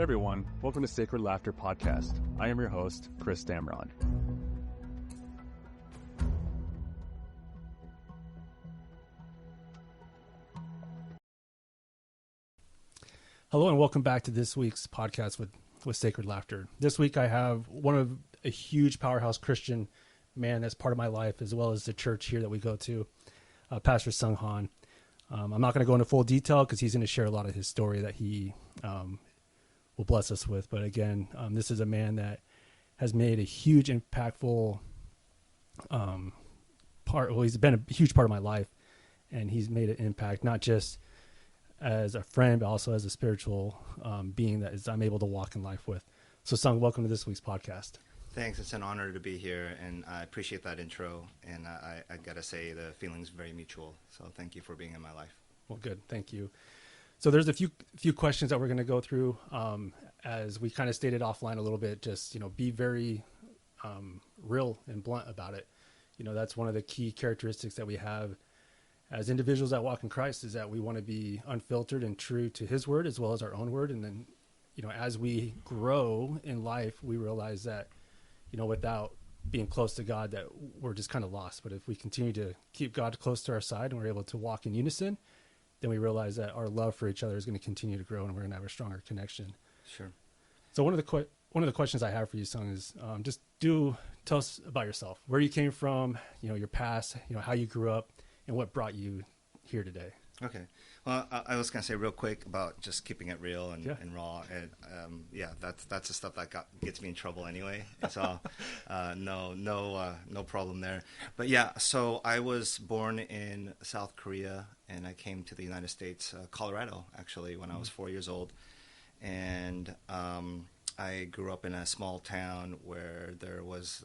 Hey everyone, welcome to Sacred Laughter Podcast. I am your host, Chris Damron. Hello and welcome back to this week's podcast with Sacred Laughter. This week I have one of a huge powerhouse Christian man that's part of my life, as well as the church here that we go to, Pastor Sung Han. I'm not going to go into full detail because he's going to share a lot of his story that he will bless us with. But again, this is a man that has made a huge, impactful part. Well, he's been a huge part of my life, and he's made an impact not just as a friend, but also as a spiritual being that I'm able to walk in life with. So, Sung, welcome to this week's podcast. Thanks. It's an honor to be here, and I appreciate that intro. And I got to say, the feeling's very mutual. So thank you for being in my life. Well, good. Thank you. So there's a few questions that we're going to go through. As we kind of stated offline a little bit, just, be very real and blunt about it. That's one of the key characteristics that we have as individuals that walk in Christ, is that we want to be unfiltered and true to his word as well as our own word. And then, as we grow in life, we realize that, without being close to God, that we're just kind of lost. But if we continue to keep God close to our side and we're able to walk in unison, then we realize that our love for each other is going to continue to grow and we're going to have a stronger connection. Sure. So one of the questions I have for you, Sung, is just tell us about yourself, where you came from, your past, how you grew up, and what brought you here today. Okay. Well, I was going to say real quick about just keeping it real and raw. And that's the stuff that gets me in trouble anyway. So no problem there. But yeah, so I was born in South Korea, and I came to the United States, Colorado, actually, when I was 4 years old. And I grew up in a small town where there was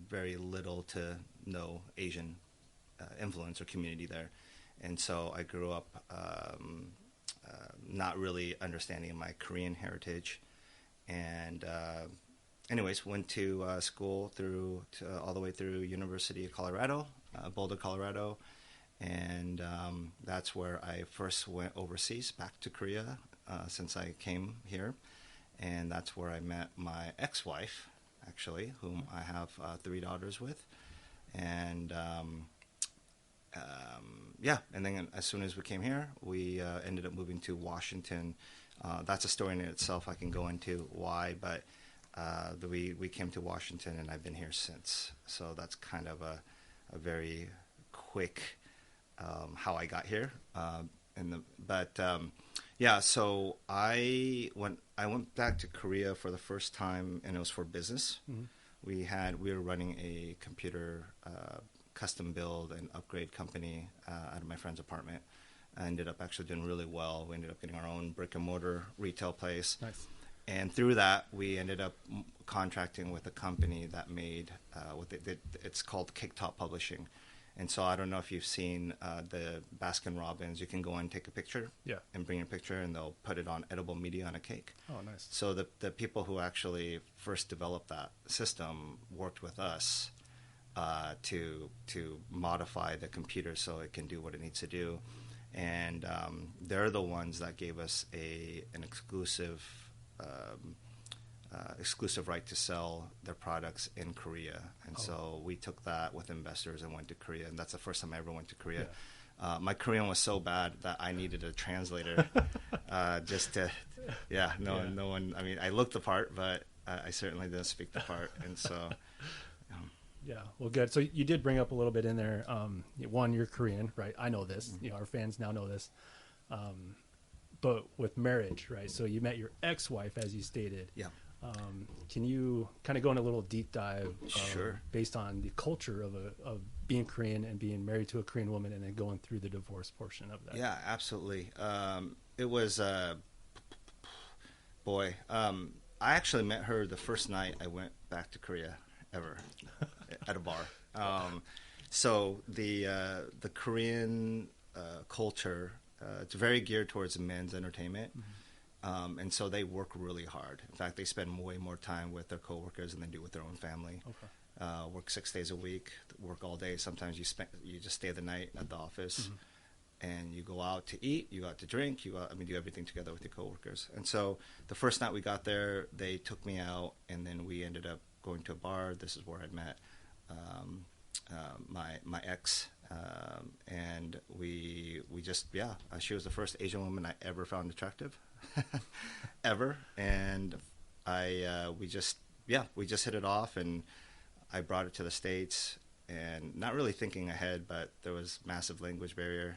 very little to no Asian influence or community there. And so I grew up not really understanding my Korean heritage. And anyways, went to school all the way through University of Colorado, Boulder, Colorado. And that's where I first went overseas, back to Korea, since I came here. And that's where I met my ex-wife, actually, whom I have 3 daughters with. And and then as soon as we came here, we ended up moving to Washington. That's a story in itself. I can go into why, but we came to Washington, and I've been here since. So that's kind of a very quick how I got here. So I went back to Korea for the first time, and it was for business. Mm-hmm. We were running a computer custom build and upgrade company out of my friend's apartment. I ended up actually doing really well. We ended up getting our own brick and mortar retail place. Nice. And through that, we ended up contracting with a company that made it's called Caketop Publishing. And so I don't know if you've seen the Baskin Robbins. You can go and take a picture and bring a picture, and they'll put it on edible media on a cake. Oh, nice. So the people who actually first developed that system worked with us to modify the computer so it can do what it needs to do. And they're the ones that gave us an exclusive right to sell their products in Korea. And so we took that with investors and went to Korea. And that's the first time I ever went to Korea. Yeah. My Korean was so bad that I needed a translator no one, I mean, I looked the part, but I certainly didn't speak the part. And so... Yeah, well, good. So you did bring up a little bit in there. One, you're Korean, right? I know this. Mm-hmm. Our fans now know this. But with marriage, right? So you met your ex-wife, as you stated. Yeah. Can you kind of go in a little deep dive? Sure. Based on the culture of being Korean and being married to a Korean woman, and then going through the divorce portion of that. Yeah, absolutely. It was I actually met her the first night I went back to Korea ever at a bar. So the Korean culture, it's very geared towards men's entertainment. Mm-hmm. And so they work really hard. In fact, they spend way more time with their coworkers than they do with their own family. Okay. Work 6 days a week, work all day. Sometimes you just stay the night at the office. Mm-hmm. and you go out to eat, you go out to drink, you do everything together with your coworkers. And so the first night we got there, they took me out, and then we ended up going to a bar. This is where I met my ex, and we just she was the first Asian woman I ever found attractive, ever, and we just hit it off, and I brought it to the States. And not really thinking ahead, but there was massive language barrier,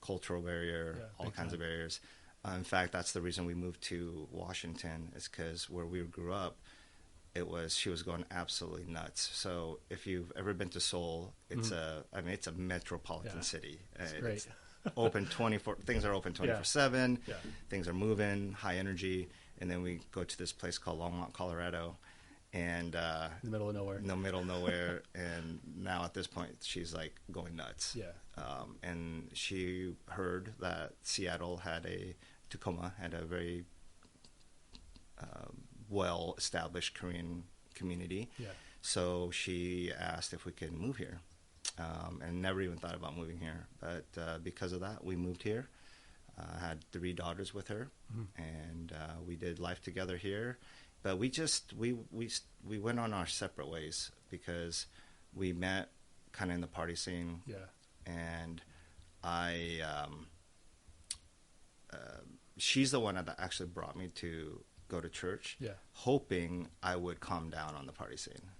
cultural barrier, all kinds of barriers. In fact, that's the reason we moved to Washington, is because where we grew up, she was going absolutely nuts. So if you've ever been to Seoul, it's it's a metropolitan city. It's great. Open 24. Things are open 24/7. Yeah. Things are moving, high energy, and then we go to this place called Longmont, Colorado. And in the middle of nowhere. And now at this point, she's like going nuts. And she heard that Tacoma had a very well-established Korean community. So she asked if we could move here, and never even thought about moving here. But because of that, we moved here. I had 3 daughters with her, and we did life together here. But we went on our separate ways, because we met kind of in the party scene. And she's the one that actually brought me to go to church, hoping I would calm down on the party scene.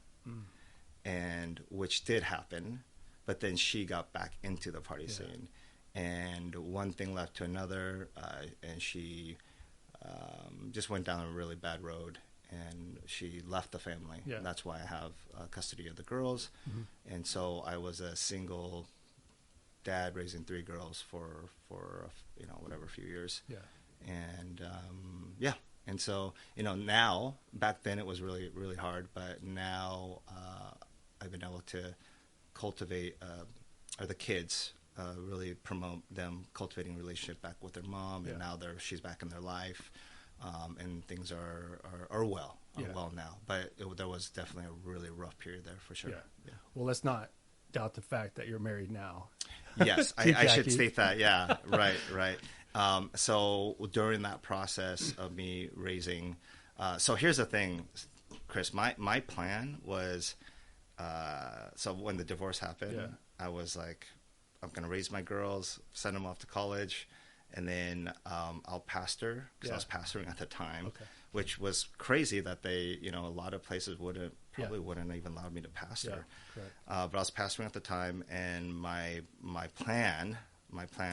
And which did happen, but then she got back into the party scene, and one thing led to another, and she just went down a really bad road. And she left the family. That's why I have custody of the girls. And so I was a single dad raising 3 girls for a few years. And and so now, back then it was really, really hard, but now I've been able to cultivate the kids, really promote them cultivating a relationship back with their mom, and now she's back in their life. And things are well now, but there was definitely a really rough period there for sure. Well, let's not doubt the fact that you're married now. Yes, I should state that. Yeah, right. So during that process of me raising, so here's the thing, Chris. My plan was, so when the divorce happened, I was like, I'm gonna raise my girls, send them off to college. And then I'll pastor, because I was pastoring at the time, which was crazy that they, a lot of places wouldn't even allow me to pastor. But I was pastoring at the time, and my plan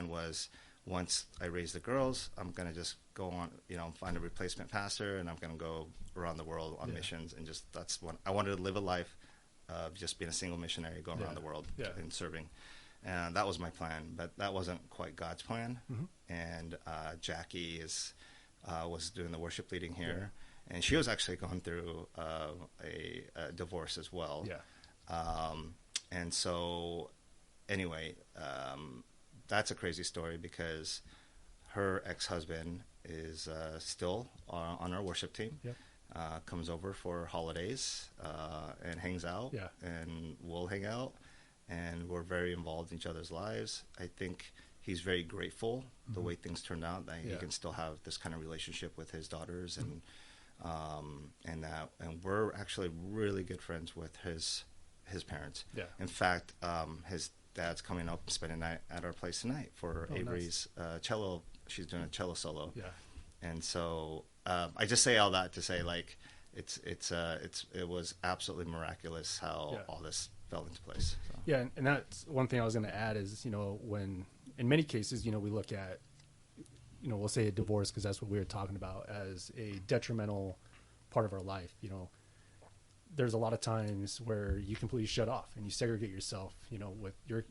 was, once I raise the girls, I'm going to just go on, find a replacement pastor, and I'm going to go around the world on missions, and that's what I wanted to live a life of, just being a single missionary, going around the world and serving. And that was my plan, but that wasn't quite God's plan. And Jackie was doing the worship leading here, and she was actually going through a divorce as well. And so, anyway, that's a crazy story, because her ex-husband is still on our worship team. Comes over for holidays and hangs out, and we'll hang out. And we're very involved in each other's lives. I think he's very grateful the way things turned out, that he can still have this kind of relationship with his daughters, and we're actually really good friends with his parents. In fact, his dad's coming up and spending the night at our place tonight for Avery's cello. She's doing a cello solo. And so I just say all that to say, like, it was absolutely miraculous how all this fell into place. So. And that's one thing I was going to add is, when in many cases, we look at, we'll say a divorce, because that's what we were talking about, as a detrimental part of our life. There's a lot of times where you completely shut off and you segregate yourself.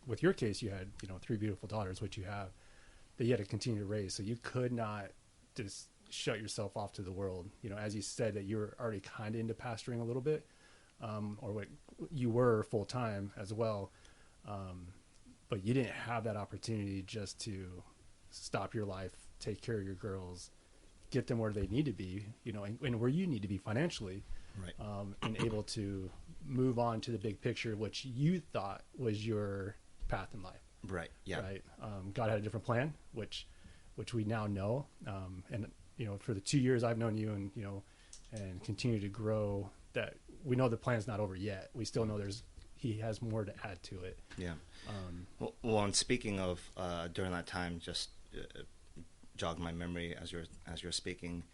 With your case, you had 3 beautiful daughters, which you have, that you had to continue to raise. So you could not just shut yourself off to the world. As you said, that you were already kind of into pastoring a little bit, or what you were full time as well. But you didn't have that opportunity just to stop your life, take care of your girls, get them where they need to be, and where you need to be financially, and able to move on to the big picture, which you thought was your path in life. Right. Yeah. Right. God had a different plan, which we now know. And for the 2 years I've known you, and continue to grow, that we know the plan's not over yet. We still know he has more to add to it. Yeah. Well, and speaking of during that time, just jog my memory as you're speaking.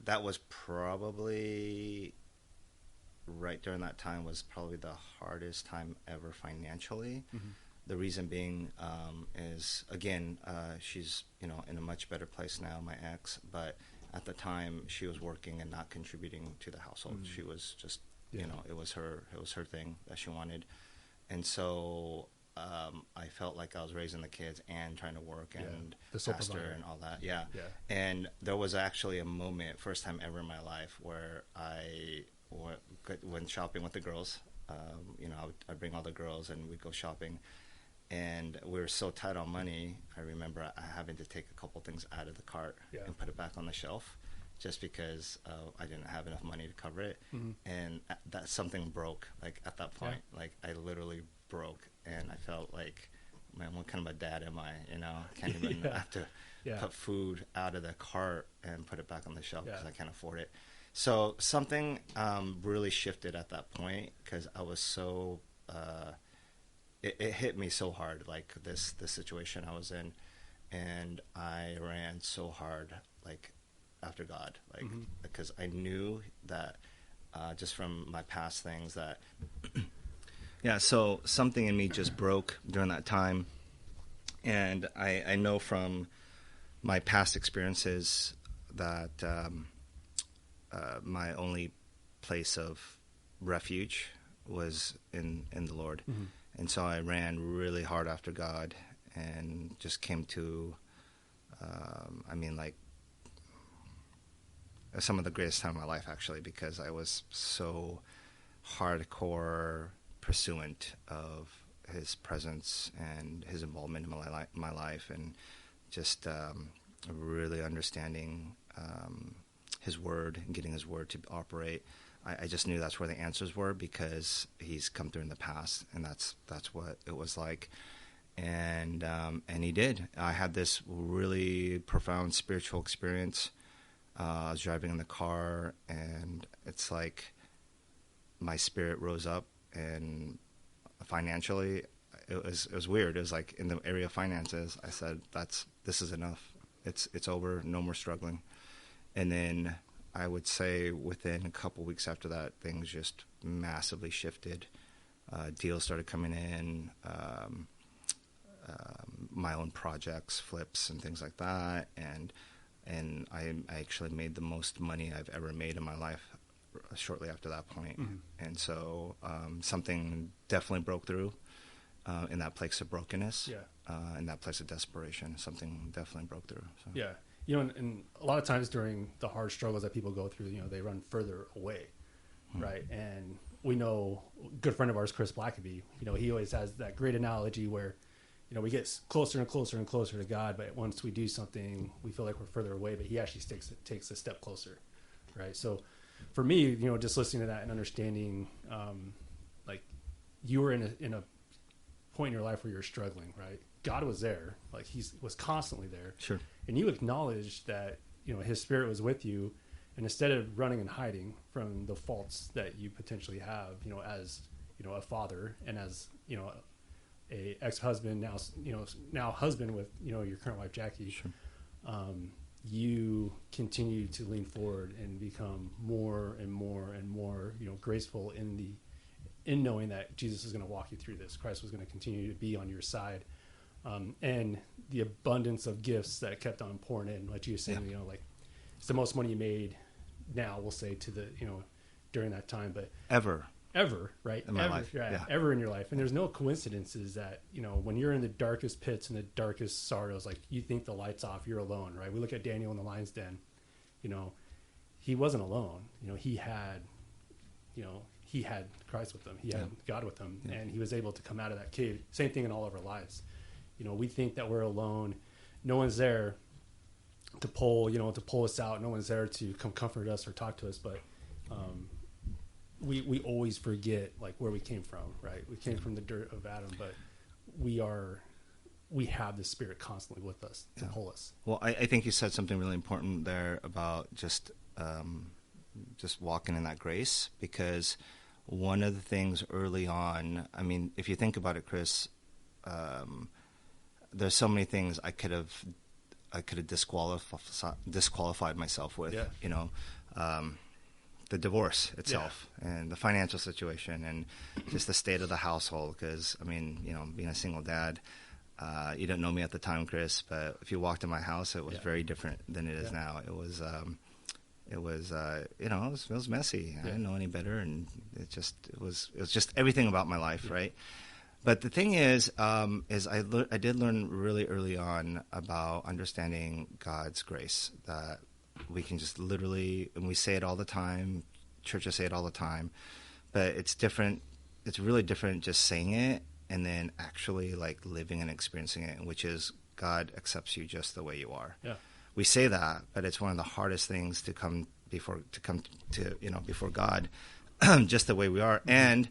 That was probably right during that time was probably the hardest time ever financially. Mm-hmm. The reason being is, again, she's in a much better place now, my ex, but at the time she was working and not contributing to the household. Mm-hmm. She was just it was her thing that she wanted, and so I felt like I was raising the kids and trying to work and pastor and all that. Yeah. And there was actually a moment, first time ever in my life, where I went shopping with the girls. I'd bring all the girls and we'd go shopping. And we were so tight on money, I remember having to take a couple things out of the cart and put it back on the shelf, just because I didn't have enough money to cover it. Mm-hmm. And that something broke, like, at that point. Yeah. Like, I literally broke, and I felt like, man, what kind of a dad am I? I can't even have to put food out of the cart and put it back on the shelf because I can't afford it. So something really shifted at that point, because I was so... It hit me so hard, like this situation I was in, and I ran so hard, like, after God, like, mm-hmm. because I knew that just from my past things that, so something in me just broke during that time, and I know from my past experiences that my only place of refuge was in the Lord. Mm-hmm. And so I ran really hard after God and just came to, some of the greatest time of my life, actually, because I was so hardcore pursuant of his presence and his involvement in my life, and just really understanding his word and getting his word to operate. I just knew that's where the answers were, because he's come through in the past, and that's what it was like. And he did. I had this really profound spiritual experience. I was driving in the car, and it's like my spirit rose up, and financially, it was weird. It was like, in the area of finances, I said, this is enough. It's over. No more struggling. And then I would say within a couple weeks after that, things just massively shifted. Deals started coming in, my own projects, flips, and things like that, and I actually made the most money I've ever made in my life shortly after that point. Mm-hmm. And so something definitely broke through in that place of brokenness, in that place of desperation. Something definitely broke through. So. Yeah. And a lot of times during the hard struggles that people go through, they run further away, right? And we know a good friend of ours, Chris Blackaby, he always has that great analogy where, we get closer and closer and closer to God, but once we do something, we feel like we're further away, but he actually takes a step closer, right? So for me, just listening to that and understanding, like, you were in a point in your life where you're struggling, right? God was there, like, he was constantly there. Sure. And you acknowledged that, his spirit was with you, and instead of running and hiding from the faults that you potentially have, as, a father, and as, a ex-husband, now husband with, your current wife, Jackie, sure. You continue to lean forward and become more and more and more, graceful in knowing that Jesus is going to walk you through this. Christ was going to continue to be on your side. And the abundance of gifts that kept on pouring in, like you were saying, like, it's the most money you made now, we'll say, to the, during that time, but ever, right? In my life. Ever in your life. And there's no coincidences that, when you're in the darkest pits and the darkest sorrows, like, you think the light's off, you're alone, right? We look at Daniel in the lion's den, he wasn't alone. He had Christ with him. He had God with him, and he was able to come out of that cave. Same thing in all of our lives. We think that we're alone. No one's there to pull us out. No one's there to come comfort us or talk to us. But we always forget, like, where we came from, right? We came from the dirt of Adam, but we are we have the Spirit constantly with us to pull us. Well, I think you said something really important there about just walking in that grace, because one of the things early on, I mean, if you think about it, Chris, there's so many things I could have disqualified myself with, you know, the divorce itself and the financial situation and just the state of the household. Because, I mean, you know, being a single dad, you didn't know me at the time, Chris, but if you walked in my house, it was very different than it is now. It was, you know, it was messy. I didn't know any better, and it was just everything about my life, right? But the thing is I did learn really early on about understanding God's grace, that we can just literally, and we say it all the time, churches say it all the time, but it's different. It's really different just saying it and then actually like living and experiencing it, which is God accepts you just the way you are. Yeah. We say that, but it's one of the hardest things to come before God, just the way we are. And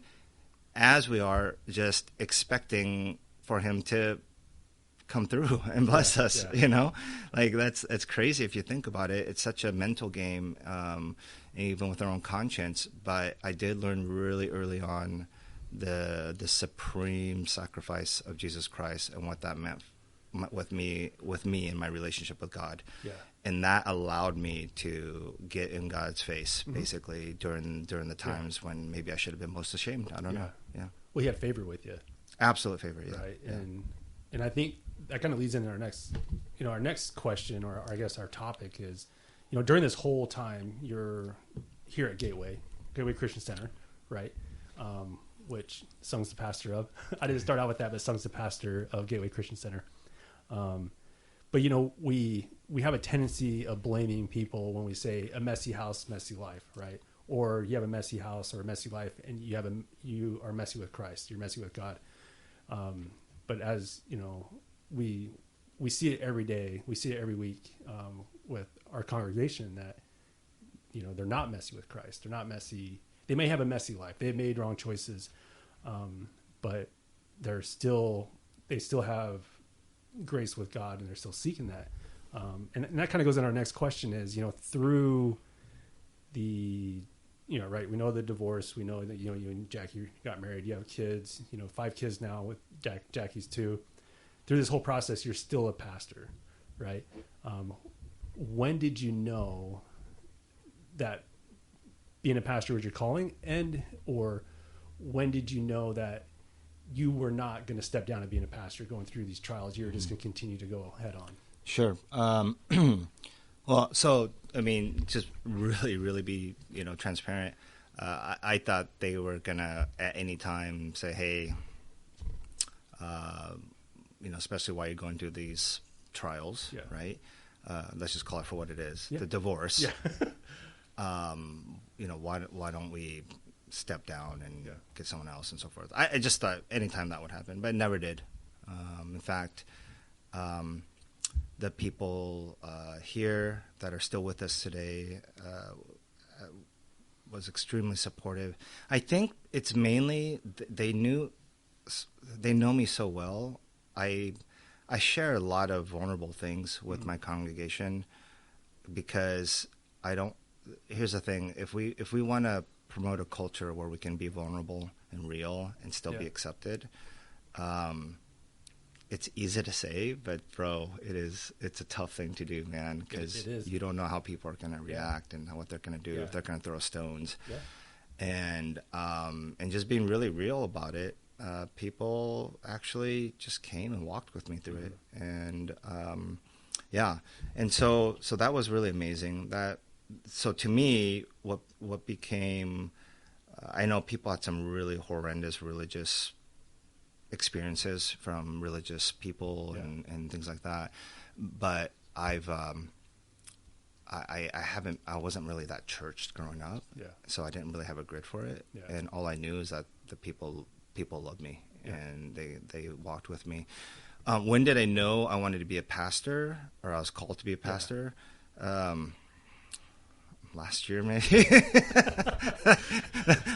as we are, just expecting for him to come through and bless us, you know, like that's crazy if you think about it. It's such a mental game, even with our own conscience. But I did learn really early on the supreme sacrifice of Jesus Christ and what that meant with me and my relationship with God. Yeah. And that allowed me to get in God's face, basically, during the times when maybe I should have been most ashamed. I don't know. Yeah. Well, he had favor with you. Absolute favor, yeah. Right. And I think that kind of leads into our next question, or I guess our topic is, you know, during this whole time you're here at Gateway Christian Center, right? Which Sung's the pastor of. I didn't start out with that, but Sung's the pastor of Gateway Christian Center. But you know, we have a tendency of blaming people when we say a messy house, messy life, right? Or you have a messy house or a messy life, and you are messy with Christ. You're messy with God. But as you know, we see it every day. We see it every week with our congregation that, you know, they're not messy with Christ. They're not messy. They may have a messy life. They've made wrong choices, but they still have grace with God, and they're still seeking that. And that kind of goes in our next question is, you know, through the, you know, right, we know the divorce, we know that, you know, you and Jackie got married, you have kids, you know, 5 kids now with Jackie's 2. Through this whole process, you're still a pastor, right? When did you know that being a pastor was your calling, or when did you know that you were not going to step down and being a pastor going through these trials? You were just going to continue to go head on. Sure. Well, so, I mean, just really be, you know, transparent. I thought they were going to at any time say, hey, you know, especially while you're going through these trials, right? Let's just call it for what it is, the divorce. Yeah. You know, why don't we step down and get someone else and so forth? I just thought anytime that would happen, but it never did. In fact, the people here that are still with us today was extremely supportive. I think it's mainly they know me so well. I share a lot of vulnerable things with my congregation because here's the thing, if we want to promote a culture where we can be vulnerable and real and still be accepted, it's easy to say, but bro, it's a tough thing to do, man, because you don't know how people are going to react and what they're going to do, if they're going to throw stones. And just being really real about it, people actually just came and walked with me through it. And and so that was really amazing. So to me, what became, I know people had some really horrendous religious experiences from religious people and things like that, but I wasn't really that churched growing up, so I didn't really have a grid for it, and all I knew is that the people loved me and they walked with me. When did I know I wanted to be a pastor, or I was called to be a pastor? Last year, maybe.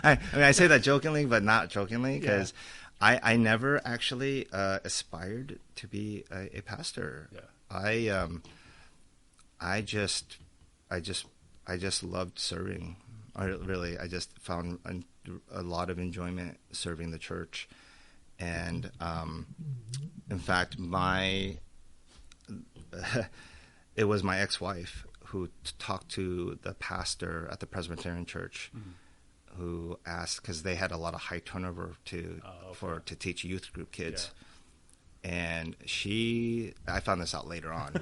I mean, I say that jokingly, but not jokingly, because I never actually aspired to be a pastor. Yeah. I just loved serving. I just found a lot of enjoyment serving the church, and in fact, it was my ex-wife who talked to the pastor at the Presbyterian Church, who asked, because they had a lot of high turnover to teach youth group kids, and I found this out later on.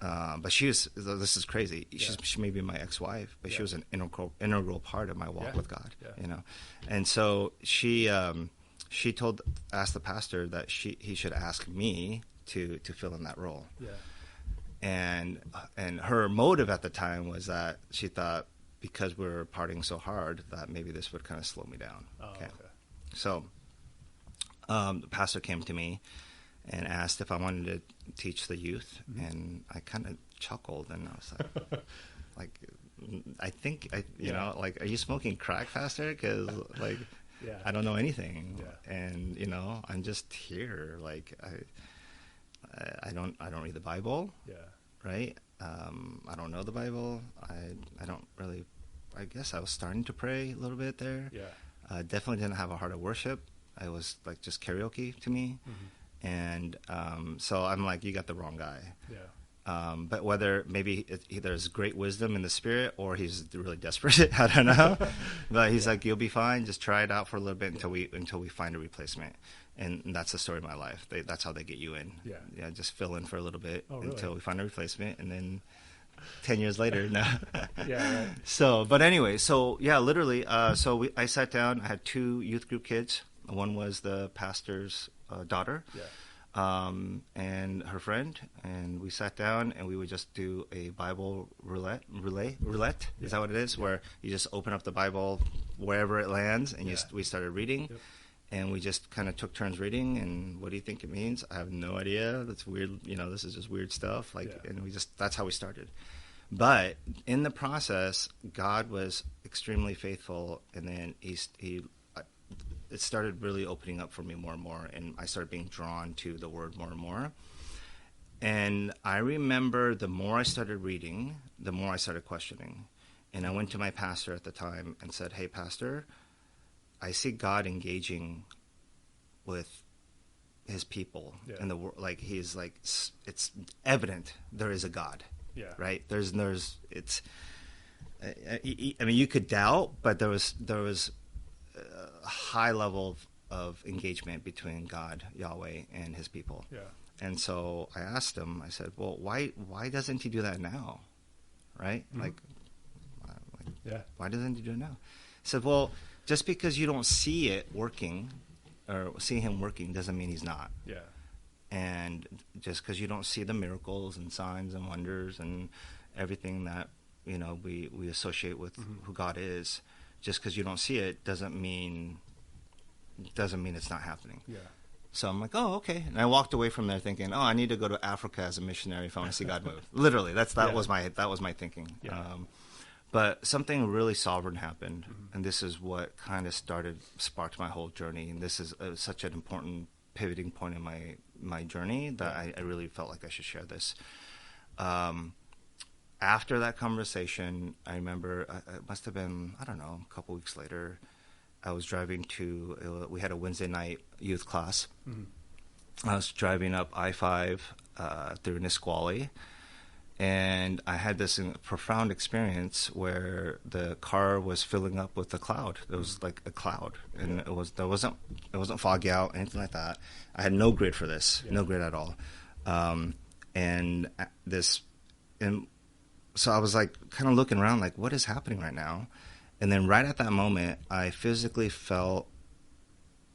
But this is crazy. She may be my ex-wife, but she was an integral part of my walk with God, you know? And so she asked the pastor that he should ask me to fill in that role. Yeah. And her motive at the time was that she thought, because we were partying so hard, that maybe this would kind of slow me down. Okay. So the pastor came to me and asked if I wanted to teach the youth, and I kind of chuckled, and I was like, you know, like, are you smoking crack, pastor? Because like, I don't know anything, and you know, I'm just here. Like, I don't read the Bible, right? I don't know the Bible. I don't really. I guess I was starting to pray a little bit there. Definitely didn't have a heart of worship. I was like just karaoke to me. And so I'm like, you got the wrong guy. But whether maybe there's great wisdom in the spirit, or he's really desperate, I don't know. But he's like, you'll be fine. Just try it out for a little bit until we find a replacement. And that's the story of my life. That's how they get you in. Just fill in for a little bit until we find a replacement, and then 10 years later, no. So, but anyway, literally. I sat down. I had 2 youth group kids. One was the pastor's daughter, and her friend, and we sat down and we would just do a Bible roulette. Is that what it is? Where you just open up the Bible wherever it lands, and we started reading, and we just kind of took turns reading. And what do you think it means? I have no idea. That's weird. You know, this is just weird stuff. And that's how we started. But in the process, God was extremely faithful, and then it started really opening up for me more and more, and I started being drawn to the Word more and more. And I remember the more I started reading, the more I started questioning. And I went to my pastor at the time and said, hey, pastor, I see God engaging with his people in the world. Like, he's like, it's evident there is a God, right? I mean, you could doubt, but there was a high level of engagement between God, Yahweh, and his people. And so I asked him, I said, well, why doesn't he do that now? Right? Why doesn't he do it now? He said, well, just because you don't see it working, or see him working, doesn't mean he's not. And just because you don't see the miracles and signs and wonders and everything that, you know, we associate with who God is, just because you don't see it doesn't mean it's not happening. So I'm like, oh, okay. And I walked away from there thinking, oh, I need to go to Africa as a missionary if I want to see God move. Literally, that was my thinking. But something really sovereign happened, and this is what kind of sparked my whole journey. And this is such an important pivoting point in my journey that I really felt like I should share this. After that conversation, I remember it must have been, I don't know, a couple weeks later, I was driving we had a Wednesday night youth class. I was driving up I-5 through Nisqually, and I had this profound experience where the car was filling up with a cloud. It was like a cloud, and it wasn't foggy out, anything like that. I had no grid for this, no grid at all. So I was like kind of looking around like, what is happening right now? And then right at that moment, I physically felt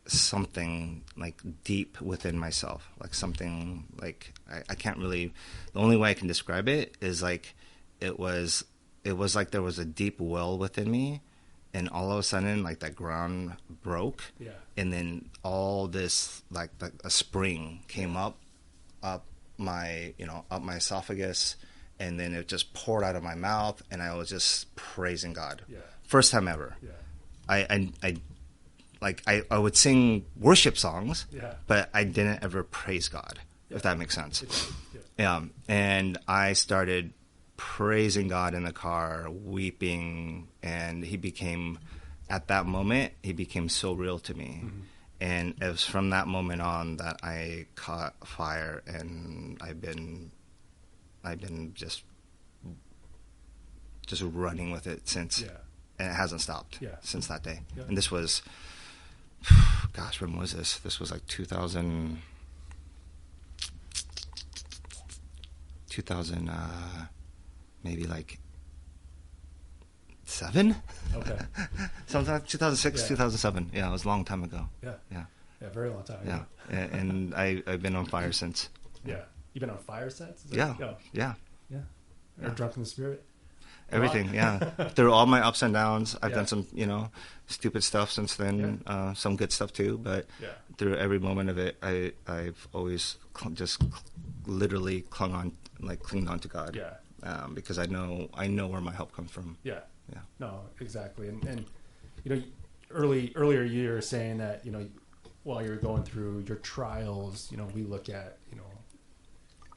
something like deep within myself, like something like I can't really, the only way I can describe it is like it was like there was a deep well within me, and all of a sudden like that ground broke, and then all this like a spring came up my esophagus, and then it just poured out of my mouth, and I was just praising God. First time ever. I like I would sing worship songs, Yeah. but I didn't ever praise God, if that makes sense. Yeah. And I started praising God in the car, weeping, and at that moment, he became so real to me. Mm-hmm. And it was from that moment on that I caught fire, and I've been just running with it since. Yeah. And it hasn't stopped since that day. Yeah. And this was, gosh, when was this? This was like 2000, maybe like 7? Okay. Something like 2006, 2007. Yeah, it was a long time ago. Yeah. Yeah. Yeah, very long time ago. Yeah. And I've been on fire since. Yeah. You've been on fire since? Yeah. Yeah. Or drunk in the spirit? Everything, yeah. Through all my ups and downs, I've done some, stupid stuff since then. Some good stuff too, but through every moment of it, I've always literally clinged on to God. Yeah. Because I know where my help comes from. Yeah. Yeah. No, exactly. And earlier you were saying that, while you're going through your trials, we look at,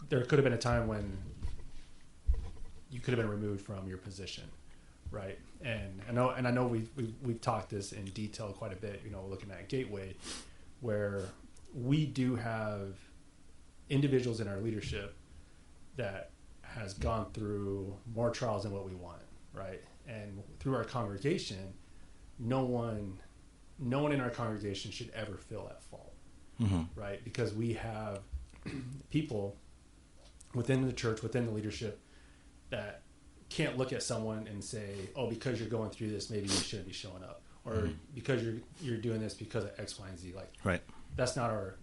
there could have been a time when you could have been removed from your position, right? And I know we've talked this in detail quite a bit, looking at Gateway, where we do have individuals in our leadership that has gone through more trials than what we want, right? And through our congregation, no one in our congregation should ever feel at fault, right? Because we have people within the church, within the leadership, that can't look at someone and say, oh, because you're going through this, maybe you shouldn't be showing up, or because you're doing this because of X, Y, and Z. Like, right. That's not our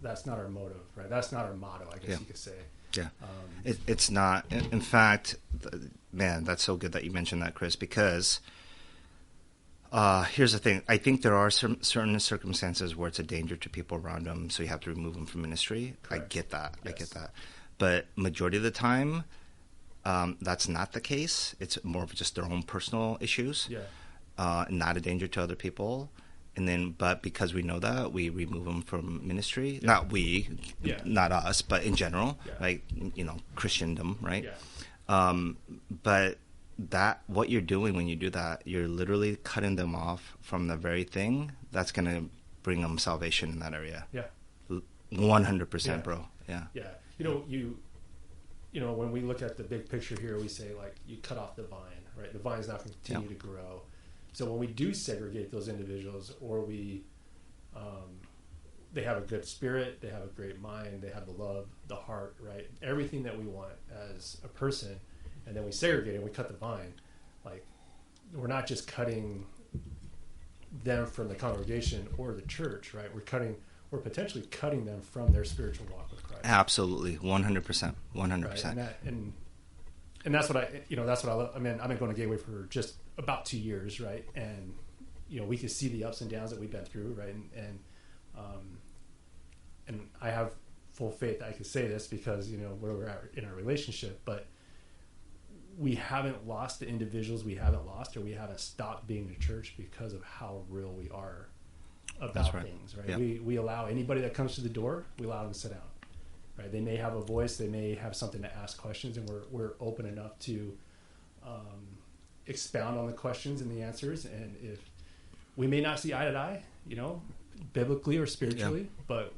motive, right? That's not our motto, I guess you could say. Yeah. It's not. In fact, man, that's so good that you mentioned that, Chris, because here's the thing. I think there are certain circumstances where it's a danger to people around them, so you have to remove them from ministry. Correct. I get that. Yes. I get that. But majority of the time, that's not the case. It's more of just their own personal issues, not a danger to other people. And then, but because we know that, we remove them from ministry. Yeah. Not we, not us, but in general, like, Christendom, right? Yeah. But what you're doing when you do that, you're literally cutting them off from the very thing that's going to bring them salvation in that area. Yeah. 100%, bro. Yeah. Yeah. When we look at the big picture here, we say, like, you cut off the vine, right? The vine's not going to continue to grow. So when we do segregate those individuals, or they have a good spirit, they have a great mind, they have the love, the heart, right? Everything that we want as a person, and then we segregate and we cut the vine. Like, we're not just cutting them from the congregation or the church, right? We're potentially cutting them from their spiritual walk with Christ. Absolutely, 100%, 100%. Right? And that's what I love. I mean, I've been going to Gateway for just about 2 years, right? And we can see the ups and downs that we've been through, right? And I have full faith that I can say this because where we're at in our relationship, but we haven't lost the individuals we haven't lost, or we haven't stopped being a church because of how real we are about things, right? Yeah. We allow anybody that comes to the door, we allow them to sit down, right? They may have a voice, they may have something to ask questions, and we're open enough to expound on the questions and the answers. And if we may not see eye to eye, biblically or spiritually, but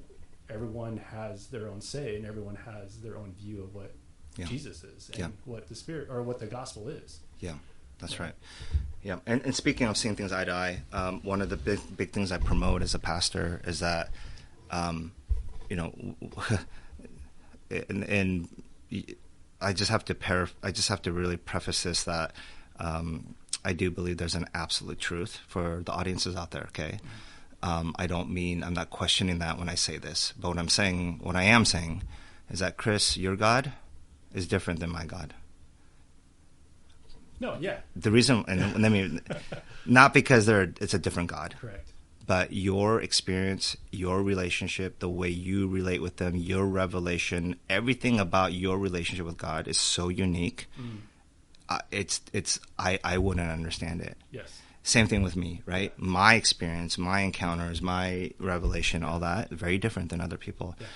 everyone has their own say, and everyone has their own view of what Jesus is and what the Spirit or what the gospel is. Yeah, that's right. Yeah, and speaking of seeing things eye to eye, one of the big things I promote as a pastor is that, and I just have to really preface this that I do believe there's an absolute truth for the audiences out there. Okay, I'm not questioning that when I say this, but what I am saying is that, Chris, your God is different than my God. No, yeah. The reason, and let me, not because it's a different God. Correct. But your experience, your relationship, the way you relate with them, your revelation, everything about your relationship with God is so unique. I wouldn't understand it. Yes. Same thing with me, right? My experience, my encounters, my revelation, all that, very different than other people. Yeah.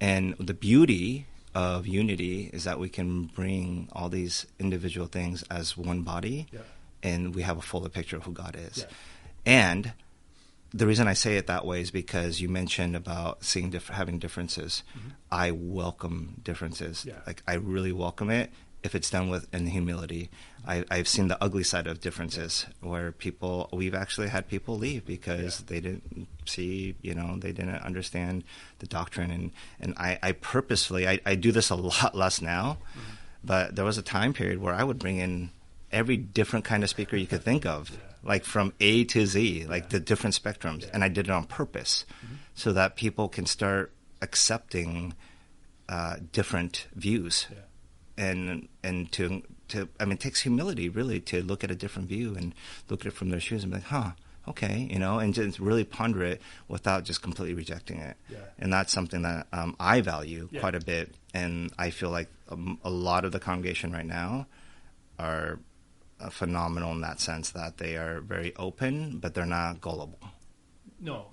And the beauty of unity is that we can bring all these individual things as one body, Yeah. and we have a fuller picture of who God is. Yeah. And the reason I say it that way is because you mentioned about seeing having differences. Mm-hmm. I welcome differences. Yeah. Like, I really welcome it if it's done with in humility. I've seen the ugly side of differences where we've actually had people leave because they didn't see, they didn't understand the doctrine. And I purposefully, I do this a lot less now, but there was a time period where I would bring in every different kind of speaker you could think of, like from A to Z, like the different spectrums. And I did it on purpose so that people can start accepting different views. And to it takes humility really to look at a different view and look at it from their shoes and be like, okay, and just really ponder it without just completely rejecting it. Yeah. And that's something that I value quite a bit. And I feel like a lot of the congregation right now are phenomenal in that sense that they are very open, but they're not gullible. No,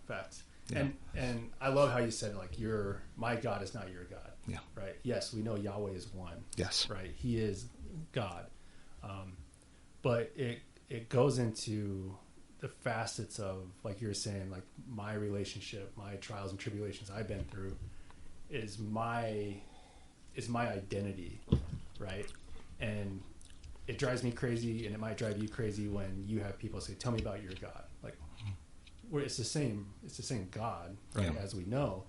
facts. Yeah. And I love how you said, like, my God is not your God. Yeah. Right. Yes, we know Yahweh is one. Yes. Right. He is God. But it goes into the facets of, like you were saying, like my relationship, my trials and tribulations I've been through is my identity. Right. And it drives me crazy, and it might drive you crazy when you have people say, "Tell me about your God." Like, it's the same God, right? Yeah. As we know.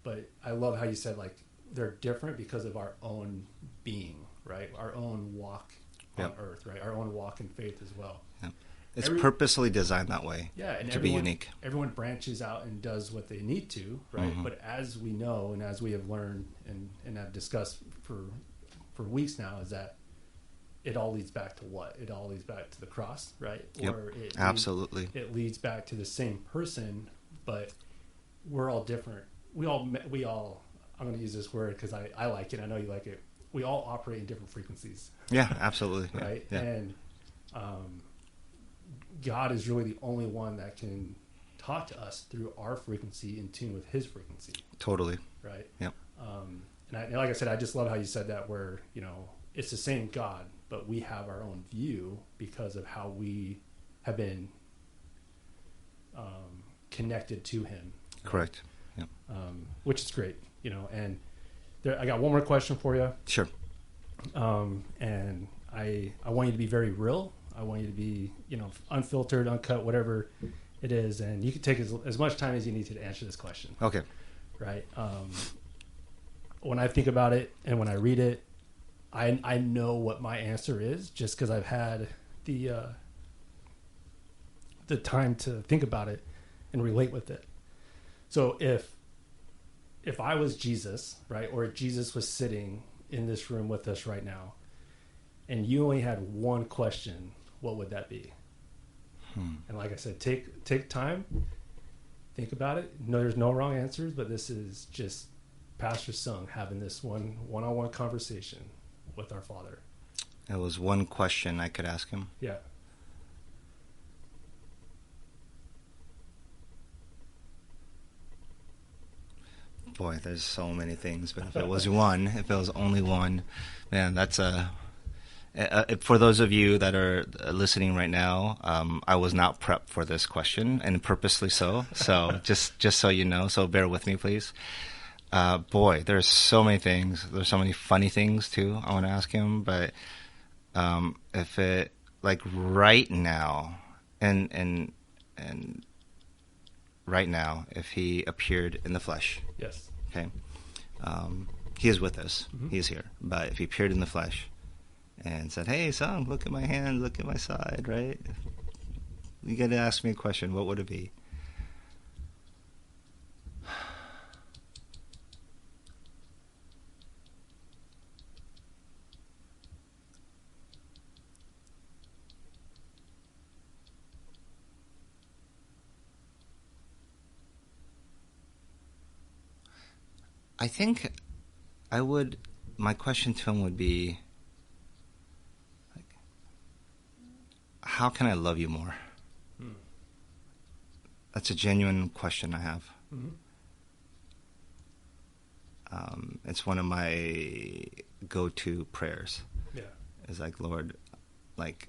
But I love how you said, like, they're different because of our own being, right? Our own walk on earth, right? Our own walk in faith as well. Yeah. It's purposely designed that way. Yeah, and to be unique. Everyone branches out and does what they need to, right? Mm-hmm. But as we know, and as we have learned and have discussed for weeks now, is that it all leads back to what? It all leads back to the cross, right? Yep. Or Absolutely. It leads back to the same person, but we're all different. We all. I'm going to use this word because I like it. I know you like it. We all operate in different frequencies. Yeah, absolutely. Right? Yeah. And God is really the only one that can talk to us through our frequency in tune with his frequency. Totally. Right? Yep. And like I said, I just love how you said that, where, it's the same God, but we have our own view because of how we have been connected to him. Correct. Yep. Which is great, and I got one more question for you. Sure. And I want you to be very real. I want you to be, unfiltered, uncut, whatever it is. And you can take as much time as you need to answer this question. Okay. Right. When I think about it and when I read it, I know what my answer is just because I've had the time to think about it and relate with it. So if I was Jesus, right, or Jesus was sitting in this room with us right now, and you only had one question, what would that be? And like I said, take time, think about it. No, there's no wrong answers, but this is just Pastor Sung having this one-on-one conversation with our Father. It was one question I could ask him. Yeah. Boy, there's so many things, but if it was only one, man, that's for those of you that are listening right now, I was not prepped for this question, and purposely so. So just so you know, so bear with me, please. Boy, there's so many things. There's so many funny things too I want to ask him, but if it, like, right now, and right now, if he appeared in the flesh. Yes. Okay. He is with us. Mm-hmm. He is here. But if he appeared in the flesh and said, "Hey, son, look at my hand, look at my side," right? You got to ask me a question. What would it be? I think my question to him would be, like, how can I love you more? That's a genuine question I have. Mm-hmm. It's one of my go-to prayers. Yeah. It's like, Lord, like,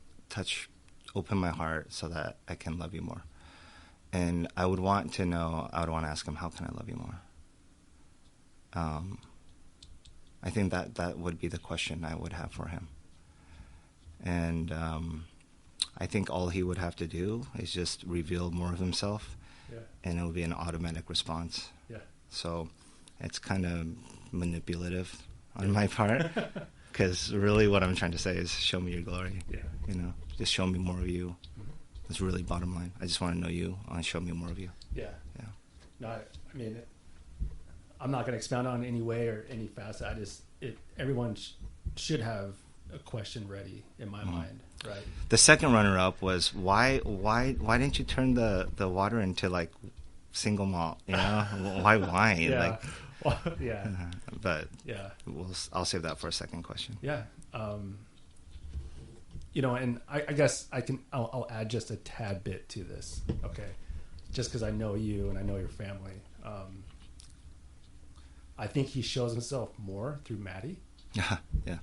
open my heart so that I can love you more. And I would want to ask him, how can I love you more? I think that would be the question I would have for him. And I think all he would have to do is just reveal more of himself, and it would be an automatic response. Yeah. So it's kind of manipulative on my part, because really what I'm trying to say is, show me your glory. Yeah. You know, just show me more of you. That's really bottom line. I just want to know you. I want to show me more of you. Yeah. Yeah. No, I mean, I'm not going to expound on any way or any facet. Everyone should have a question ready in my mind, right? The second runner-up was, why didn't you turn the water into like single malt? You know, why wine? Yeah. Like, well, yeah. But Yeah. I'll save that for a second question. Yeah. You know, and I guess I'll add just a tad bit to this. Okay. Just because I know you and I know your family. I think he shows himself more through Maddie Yeah.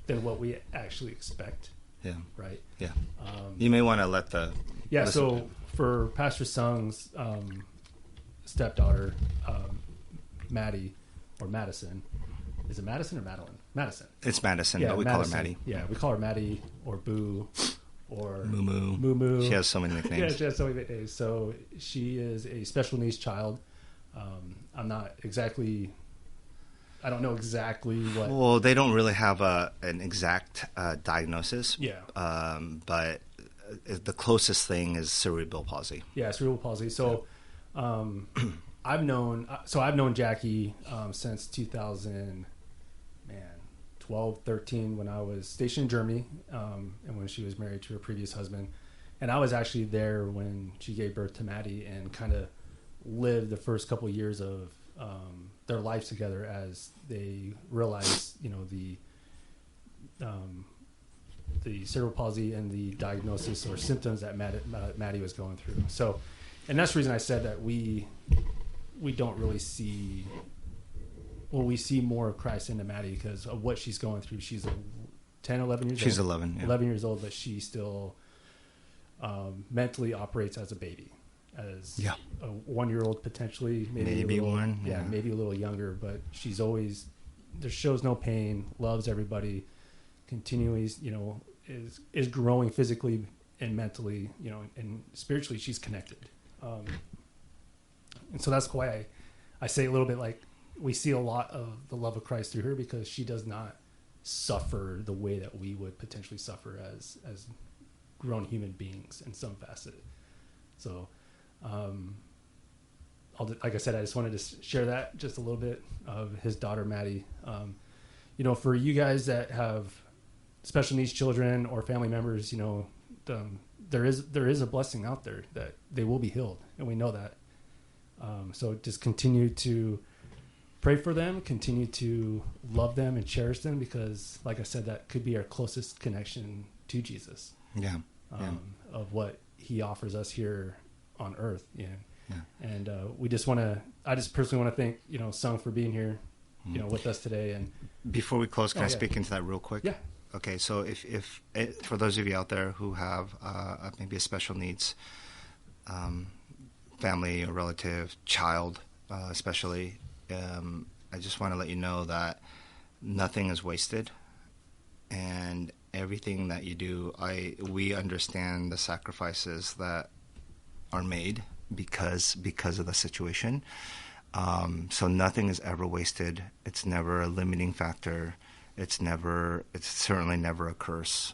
than what we actually expect. Yeah. Right. Yeah. You may want to let the So for Pastor Sung's stepdaughter, Maddie or Madison, is it Madison or Madeline? Madison. It's Madison, Yeah, but we Madison. call her Maddie. Yeah, we call her Maddie or Boo or Moo Moo Moo. She has so many nicknames. Yeah, she has so many nicknames. So she is a special needs child. I don't know exactly what. Well, they don't really have an exact diagnosis. Yeah. But the closest thing is cerebral palsy. Yeah, cerebral palsy. So, I've known Jackie since 2012, 13, when I was stationed in Germany, and when she was married to her previous husband, and I was actually there when she gave birth to Maddie, and kind of lived the first couple of years of their lives together as they realized, you know, the cerebral palsy and the diagnosis or symptoms that Maddie was going through. So, and that's the reason I said that we don't really see, we see more of Christ into Maddie because of what she's going through. She's 10, 11 years old. She's 11, yeah. 11 years old, but she still mentally operates as a baby. As a 1-year-old potentially, maybe a little, one, yeah, maybe a little younger, but she's always shows no pain, loves everybody, continually, you know, is growing physically and mentally, you know, and spiritually she's connected. And so that's why I say a little bit like we see a lot of the love of Christ through her, because she does not suffer the way that we would potentially suffer as grown human beings in some facet. So, like I said, I just wanted to share that just a little bit of his daughter, Maddie. You know, for you guys that have special needs children or family members, you know, there is a blessing out there that they will be healed, and we know that. So just continue to pray for them, continue to love them and cherish them, because, like I said, that could be our closest connection to Jesus. Yeah. Of what he offers us here on earth. Yeah. And I just personally want to thank, you know, Sung for being here, you know, with us today. And before we close, can I speak into that real quick? Yeah. Okay. So if for those of you out there who have maybe a special needs family or relative, child, especially, I just want to let you know that nothing is wasted, and everything that you do, we understand the sacrifices that are made because of the situation. So nothing is ever wasted. It's never a limiting factor. It's certainly never a curse.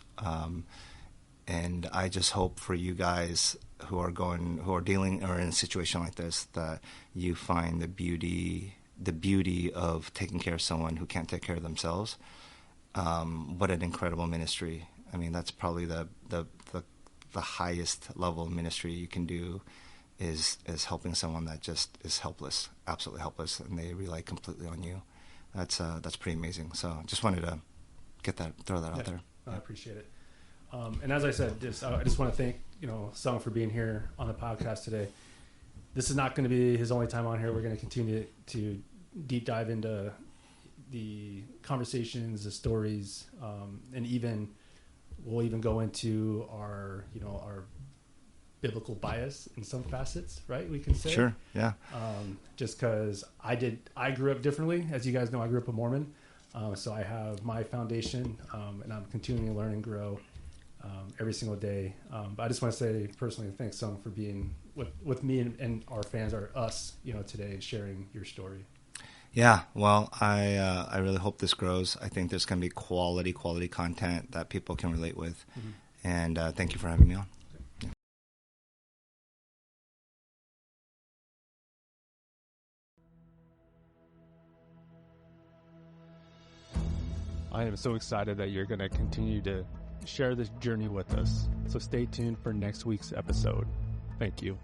And I just hope for you guys who are dealing or in a situation like this, that you find the beauty of taking care of someone who can't take care of themselves. What an incredible ministry. I mean, that's probably the highest level of ministry you can do is helping someone that just is helpless, absolutely helpless, and they rely completely on you. That's pretty amazing. So just wanted to throw that out there. I appreciate it. And as I said, I just want to thank Sung for being here on the podcast today. This is not going to be his only time on here. We're going to continue to deep dive into the conversations, the stories, and we'll even go into our biblical bias in some facets, right? We can say. Sure. Yeah. Just because I grew up differently. As you guys know, I grew up a Mormon. So I have my foundation, and I'm continuing to learn and grow every single day. But I just want to say personally, thanks, Sung, for being with me and our fans, us, today, sharing your story. Yeah, well, I really hope this grows. I think there's going to be quality content that people can relate with. Mm-hmm. And thank you for having me on. I am so excited that you're going to continue to share this journey with us. So stay tuned for next week's episode. Thank you.